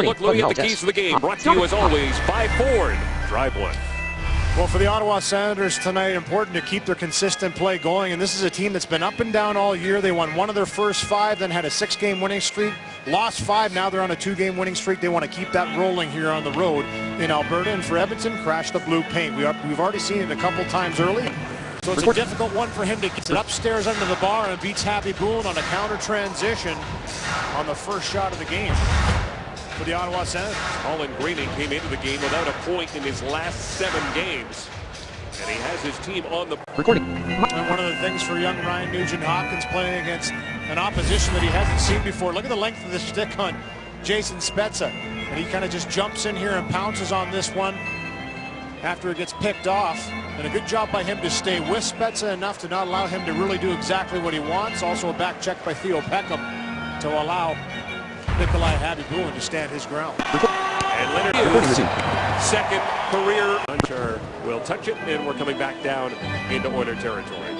Look, Louis, at the keys to the game. Brought to you, as always, by Ford. Drive one. Well, for the Ottawa Senators tonight, important to keep their consistent play going. And this is a team that's been up and down all year. They won one of their first 5, then had a 6-game winning streak. Lost 5, now they're on a 2-game winning streak. They want to keep that rolling here on the road in Alberta. And for Edmonton, crash the blue paint. We've already seen it a couple times early. So it's a difficult one for him to get it upstairs under the bar and beats Happy Boone on a counter transition on the first shot of the game. For the Ottawa Senators. Colin Greening came into the game without a point in his last 7 games. And he has his team on the recording. And one of the things for young Ryan Nugent-Hopkins playing against an opposition that he hasn't seen before. Look at the length of the stick on Jason Spezza. And he kind of just jumps in here and pounces on this one after it gets picked off. And a good job by him to stay with Spezza enough to not allow him to really do exactly what he wants. Also a back check by Theo Peckham to allow Nikolai Happy-Boone to stand his ground. And Leonard Hughes, second career. Hunter will touch it, and we're coming back down into Oiler territory.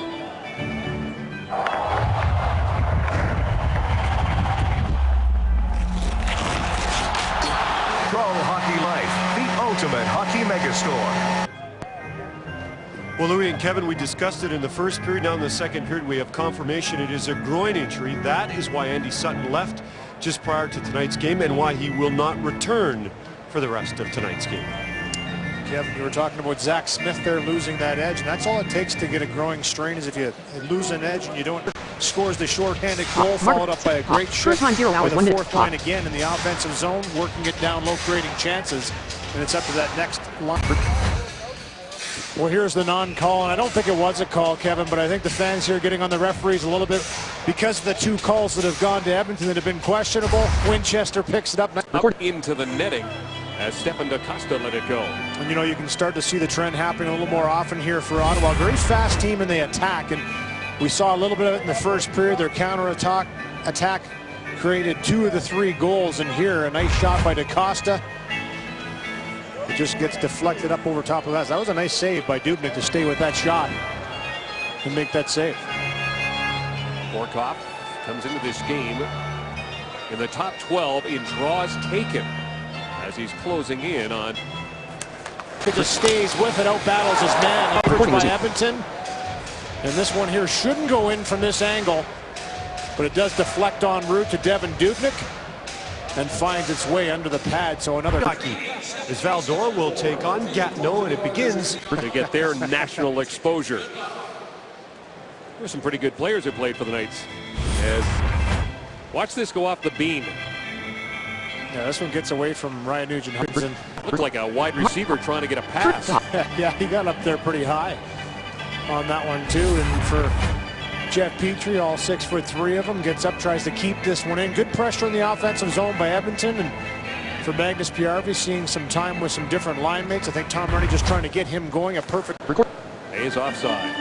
Pro Hockey Life, the ultimate hockey megastore. Well, Louis and Kevin, we discussed it in the first period. Now in the second period, we have confirmation it is a groin injury. That is why Andy Sutton left just prior to tonight's game and why he will not return for the rest of tonight's game. Kevin, you were talking about Zach Smith there losing that edge, and that's all it takes to get a growing strain is if you lose an edge and you don't scores the shorthanded goal, followed up by a great shift with a fourth line again in the offensive zone, working it down low, creating chances, and it's up to that next line. Well, here's the non-call, and I don't think it was a call, Kevin, but I think the fans here are getting on the referees a little bit because of the 2 calls that have gone to Edmonton that have been questionable. Winchester picks it up. Out into the netting as Stefan DaCosta let it go. And, you know, you can start to see the trend happening a little more often here for Ottawa. Very fast team, and they attack, and we saw a little bit of it in the first period. Their counter-attack created 2 of the 3 goals, and here a nice shot by DaCosta. It just gets deflected up over top of that. That was a nice save by Dubnyk to stay with that shot and make that save. Borkoff comes into this game in the top 12 in draws taken as he's closing in on. It just stays with it, out battles his man. Leveraged by Edmonton. And this one here shouldn't go in from this angle, but it does deflect en route to Devan Dubnyk and finds its way under the pad. So another Hockey as Valdor will take on Gatineau, and it begins to get their national exposure. There's some pretty good players who played for the Knights. As watch this go off the beam. Yeah, this one gets away from Ryan Nugent-Hopkins. Looked like a wide receiver trying to get a pass. Yeah, he got up there pretty high on that one too. And for Jeff Petrie, all 6'3" of them, gets up, tries to keep this one in. Good pressure in the offensive zone by Edmonton. And for Magnus Piarvi, seeing some time with some different line mates. I think Tom Rennie just trying to get him going. A perfect record. Hayes offside.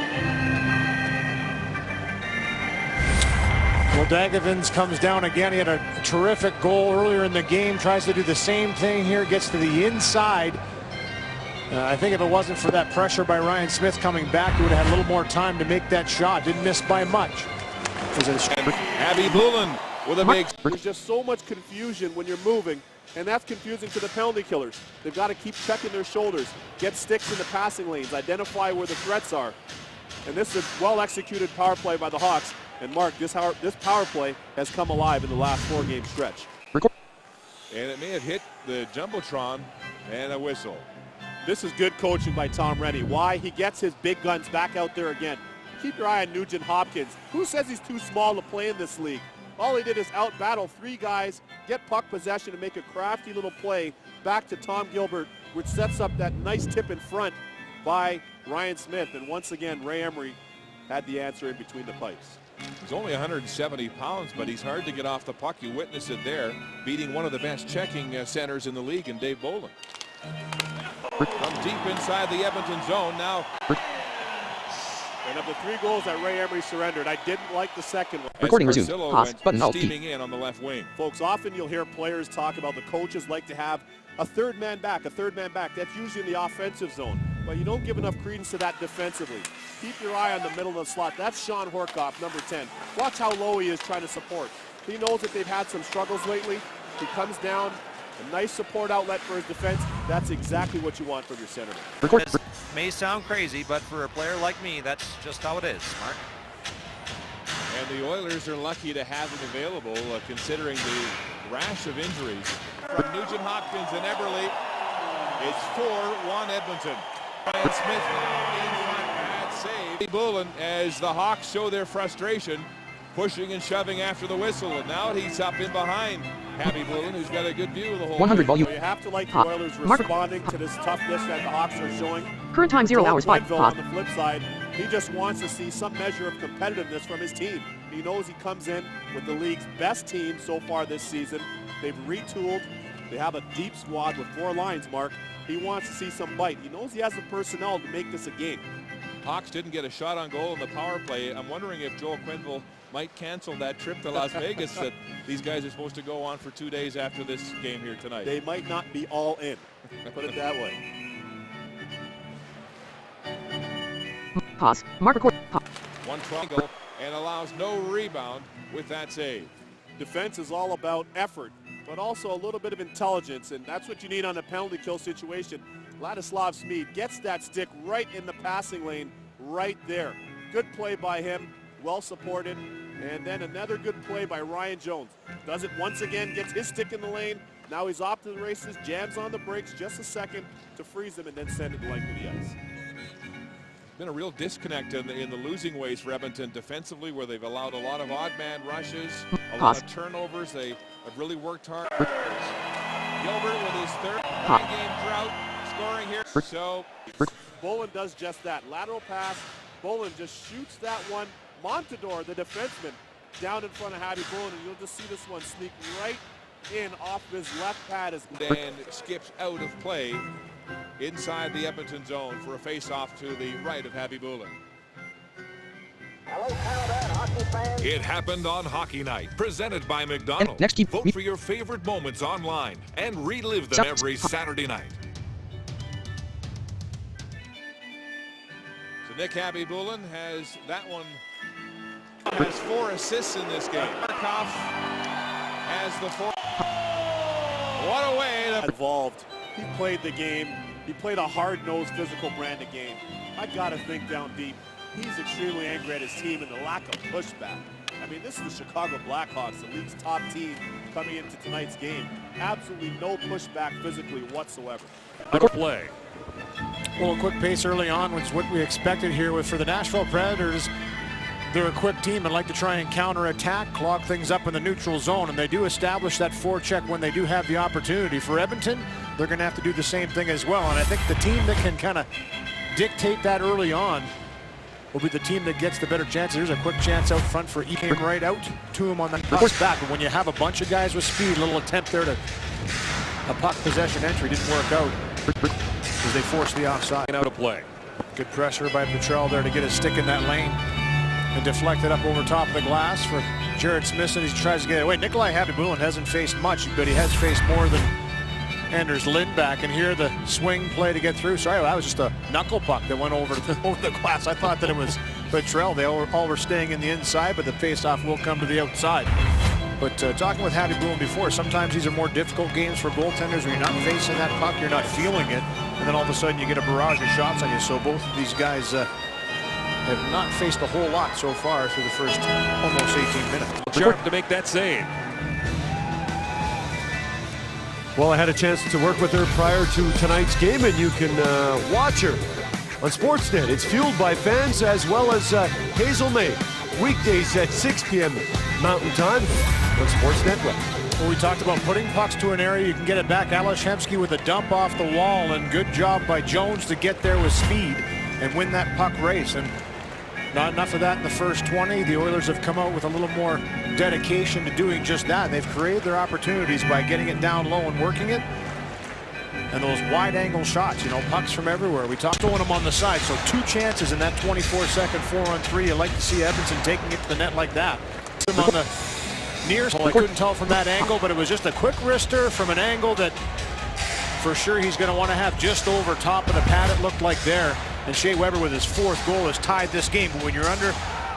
Well, Dagovins comes down again. He had a terrific goal earlier in the game. Tries to do the same thing here. Gets to the inside. I think if it wasn't for that pressure by Ryan Smith coming back, he would have had a little more time to make that shot. Didn't miss by much. Abby Blulen with a big. There's just so much confusion when you're moving, and that's confusing to the penalty killers. They've got to keep checking their shoulders, get sticks in the passing lanes, identify where the threats are. And this is a well-executed power play by the Hawks. And Mark, this power play has come alive in the last 4-game stretch. And it may have hit the Jumbotron and a whistle. This is good coaching by Tom Rennie. Why? He gets his big guns back out there again. Keep your eye on Nugent-Hopkins. Who says he's too small to play in this league? All he did is out-battle 3 guys, get puck possession, and make a crafty little play back to Tom Gilbert, which sets up that nice tip in front by Ryan Smith. And once again, Ray Emery had the answer in between the pipes. He's only 170 pounds, but he's hard to get off the puck. You witness it there, beating one of the best checking centers in the league in Dave Bolin. From deep inside the Edmonton zone now. And of the 3 goals that Ray Emery surrendered, I didn't like the second one. Recording resumed. Pause button alt. Steaming in on the left wing. Folks, often you'll hear players talk about the coaches like to have a third man back. That's usually in the offensive zone. But you don't give enough credence to that defensively. Keep your eye on the middle of the slot. That's Sean Horkoff, number 10. Watch how low he is trying to support. He knows that they've had some struggles lately. He comes down, A nice support outlet for his defense. That's exactly what you want from your centerman. This may sound crazy, but for a player like me, that's just how it is, Mark. And the Oilers are lucky to have him available, considering the rash of injuries. From Nugent Hopkins and Eberle, it's 4-1 Edmonton. Ryan Smith in front, bad save. Bullen, as the Hawks show their frustration, pushing and shoving after the whistle, and now he's up in behind Happy Bullen, who's got a good view of the whole 100 volume. So you have to like the Oilers responding to this toughness that the Hawks are showing. Current time 0 hours 5. On the flip side, he just wants to see some measure of competitiveness from his team. He knows he comes in with the league's best team so far this season. They've retooled. They have a deep squad with 4 lines, Mark. He wants to see some bite. He knows he has the personnel to make this a game. Hawks didn't get a shot on goal in the power play. I'm wondering if Joel Quenneville might cancel that trip to Las Vegas that these guys are supposed to go on for 2 days after this game here tonight. They might not be all in. Put it that way. Pause. Mark record. One triangle and allows no rebound with that save. Defense is all about effort, but also a little bit of intelligence, and that's what you need on a penalty kill situation. Ladislav Smid gets that stick right in the passing lane right there. Good play by him, well supported, and then another good play by Ryan Jones. Does it once again, gets his stick in the lane. Now he's off to the races, jams on the brakes just a second to freeze him and then send it length of the ice. Been a real disconnect in the losing ways for Edmonton defensively, where they've allowed a lot of odd man rushes, a lot of turnovers. They have really worked hard. Gilbert with his third game drought, scoring here. So Bullen does just that. Lateral pass. Bullen just shoots that one. Montador, the defenseman, down in front of Happy Bullen, and you'll just see this one sneak right in off his left pad. And skips out of play inside the Edmonton zone for a face-off to the right of Happy Bullen. It happened on Hockey Night, presented by McDonald's. Next keep. Vote for your favorite moments online and relive them every Saturday night. So Nick Happy Bullen has that one. Has 4 assists in this game. Markov has the 4. What a way to involved. He played the game. He played a hard-nosed, physical brand of game. I got to think down deep. He's extremely angry at his team and the lack of pushback. I mean, this is the Chicago Blackhawks, the league's top team coming into tonight's game. Absolutely no pushback physically whatsoever. Good play. Well, a quick pace early on was what we expected here for the Nashville Predators. They're a quick team and like to try and counter-attack, clog things up in the neutral zone, and they do establish that forecheck when they do have the opportunity. For Edmonton, they're going to have to do the same thing as well, and I think the team that can kind of dictate that early on will be the team that gets the better chances. There's a quick chance out front for came right out to him on the push back, but when you have a bunch of guys with speed, a little attempt there to a puck possession entry didn't work out because they forced the offside. Out of play. Good pressure by Petrell there to get his stick in that lane and deflect it up over top of the glass for Jared Smith, and he tries to get it away. Nikolai Happy-Bullen hasn't faced much, but he has faced more than Anders Lindback, and here the swing play to get through. Sorry, that was just a knuckle puck that went over the glass. I thought that it was Petrell. They all were staying in the inside, but the faceoff will come to the outside. But talking with Happy-Bullen before, sometimes these are more difficult games for goaltenders where you're not facing that puck, you're not feeling it, and then all of a sudden you get a barrage of shots on you. So both of these guys have not faced a whole lot so far through the first almost 18 minutes. Sharp to make that save. Well, I had a chance to work with her prior to tonight's game, and you can watch her on Sportsnet. It's fueled by fans as well as Hazel May. Weekdays at 6 p.m. Mountain Time on Sportsnet West. Well, we talked about putting pucks to an area you can get it back. Alashemsky with a dump off the wall, and good job by Jones to get there with speed and win that puck race. And not enough of that in the first 20. The Oilers have come out with a little more dedication to doing just that. They've created their opportunities by getting it down low and working it. And those wide angle shots, you know, pucks from everywhere. We talked throwing them on the side. So 2 chances in that 24-second 4-on-3. You like to see Edmonton taking it to the net like that. Him on the near side. I couldn't tell from that angle, but it was just a quick wrister from an angle that for sure he's going to want to have just over top of the pad, it looked like there. And Shea Weber with his 4th goal has tied this game. But when you're under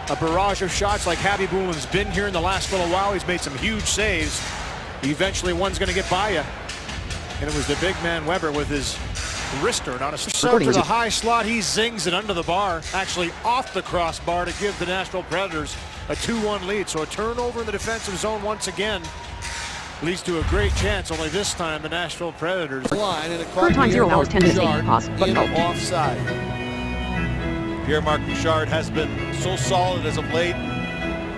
a barrage of shots like Happy-Bullen's been here in the last little while, he's made some huge saves. Eventually one's going to get by you. And it was the big man Weber with his wrister. Not a serve to the high slot. He zings it under the bar, actually off the crossbar to give the Nashville Predators a 2-1 lead. So a turnover in the defensive zone once again leads to a great chance. Only this time the Nashville Predators line and it Current time 0 hours 10 minutes 8. Pause. in offside. Pierre-Marc Bouchard has been so solid as of late.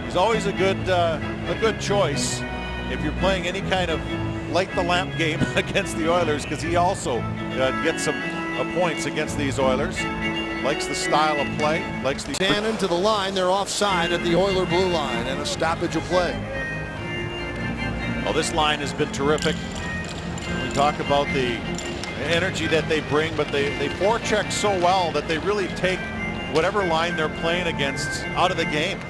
He's always a good choice if you're playing any kind of light the lamp game against the Oilers, because he also gets some points against these Oilers. Likes the style of play. Likes the Shannon to the line. They're offside at the Oiler blue line and a stoppage of play. Well, this line has been terrific. We talk about the energy that they bring, but they forecheck so well that they really take whatever line they're playing against out of the game.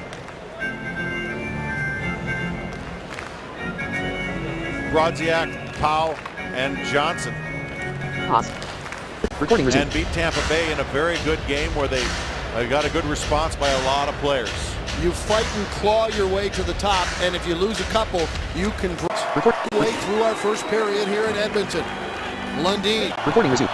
Brodziak, Powell, and Johnson. Pause. Recording resumed. And beat Tampa Bay in a very good game where they got a good response by a lot of players. You fight and claw your way to the top, and if you lose a couple, you can Record. way through our first period here in Edmonton. Lundin. Recording resumed.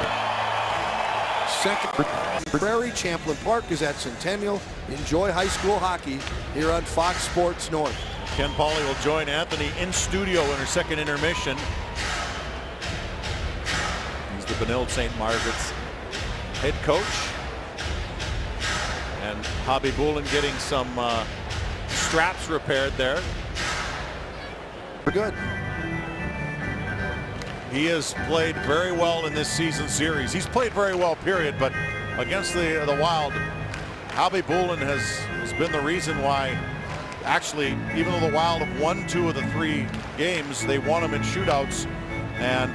Second. Prairie Champlain Park is at Centennial. Enjoy high school hockey here on Fox Sports North. Ken Pauley will join Anthony in studio in her second intermission. He's the Benilde St. Margaret's head coach. And Hobby Boulin getting some straps repaired there. Good. He has played very well in this season series. He's played very well, period, but against the Wild, Hobby Boulin has been the reason why. Actually, even though the Wild have won 2 of the 3 games, they won them in shootouts, and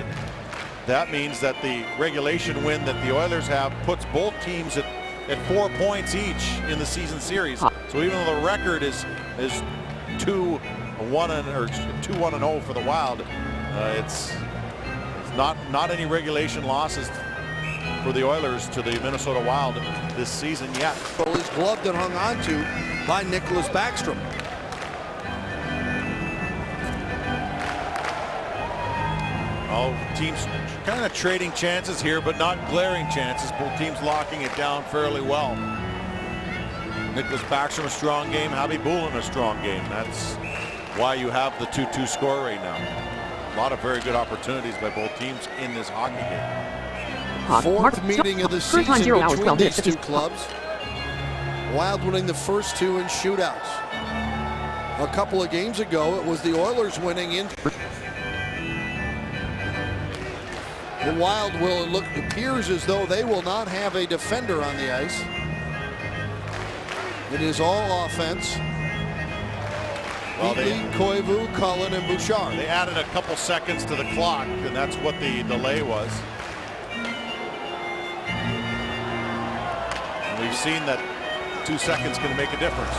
that means that the regulation win that the Oilers have puts both teams at 4 points each in the season series. So even though the record is 2-1 or 2-1-0 for the Wild, it's not any regulation losses for the Oilers to the Minnesota Wild this season yet. He's gloved and hung on to by Nicholas Backstrom. All teams kind of trading chances here, but not glaring chances. Both teams locking it down fairly well. Nicholas Backstrom a strong game, Hobby Boulin a strong game. That's why you have the 2-2 score right now. A lot of very good opportunities by both teams in this hockey game. Fourth meeting of the season between these two clubs. Wild winning the first 2 in shootouts. A couple of games ago, it was the Oilers winning in. The Wild appears as though they will not have a defender on the ice. It is all offense. Well, Koivu, Cullen, and Bouchard. They added a couple seconds to the clock, and that's what the delay was. And we've seen that 2 seconds can make a difference.